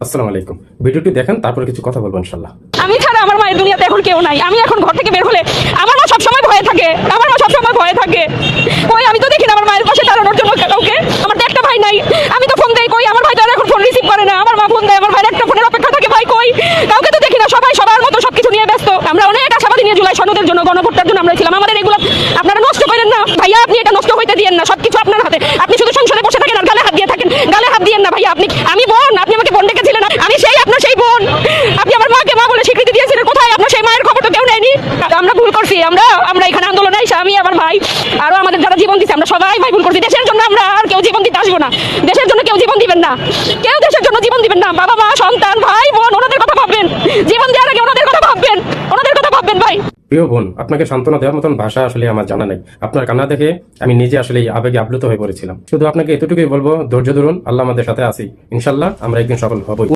আসসালামু আলাইকুম। ভিডিওটি দেখেন, তারপরে কিছু কথা বলবো ইনশাআল্লাহ। আমি ছাড়া আমার মায়ের দুনিয়াতে এখন কেউ নাই। আমি এখন ঘর থেকে বের হলে আমার মা সবসময় ভয়ে থাকে, আমার মা সবসময় ভয়ে থাকে। কই আমি তো দেখি না আমার মায়ের পাশে দাঁড়ানোর জন্য কাউকে। আমার তো একটা ভাই নাই, আমি তো ফোন দেই, কই আমার ভাই তো আর এখন ফোন রিসিভ করে না। আমার মা ফোন দেয়, আমার ভাইয়ের একটা ফোনের অপেক্ষা থাকে, ভাই কই, কাউকে তো দেখি না। সবাই সবার মতো সবকিছু নিয়ে ব্যস্ত। আমরা অনেক আশাবাদী নিয়ে জুলাই সনদের জন্য, গণভোটটার জন্য আমরা ছিলাম। আমাদের এগুলো আপনারা নষ্ট করেন না ভাইয়া, আপনি এটা নষ্ট হইতে দিয়েন না। সবকিছু আপনার হাতে, আপনি শুধু সংসদে বসে থাকেন আর গালে হাত দিয়ে থাকেন। গালে হাত দিয়েন না ভাইয়া। আমি বোন, আপনি আমাকে বোন ডেকেছিলেন, আমি সেই আপনার সেই বোন। আপনি আমার মাকে মা বলে স্বীকৃতি দিয়েছিলেন, কোথায় আপনার সেই মায়ের খবর তো কেউ নেয়নি। আমরা ভুল করছি, আমরা এখানে আন্দোলনে এসে আমি আমার ভাই আরো আমাদের যারা জীবন দিচ্ছে, আমরা সবাই ভাই ভুল করছি। দেশের জন্য আমরা আর কেউ জীবন দিতে আসবো না। দেশের জন্য কেউ জীবন দিবেন না, কেউ দেশের জন্য জীবন দিবেন না। বাবা মা সন্তান ভাই বোন ওনাদের কথা ভাববেন, জীবন দেওয়ার আগে ওনাদের কথা ভাববেন, ওনাদের কথা ভাববেন ভাই। প্রিয় বোন, আপনাকে সান্ত্বনা দেওয়ার মতন ভাষা আসলে আমার জানা নাই। আপনার কান্না দেখে আমি নিজে আসলে আবেগে আপ্লুত হয়ে পড়েছিলাম। শুধু আপনাকে এতটুকুই বলবো, ধৈর্য ধরুন, আল্লাহ আমাদের সাথে আছি। ইনশাল্লাহ আমরা একদিন সফল হবই।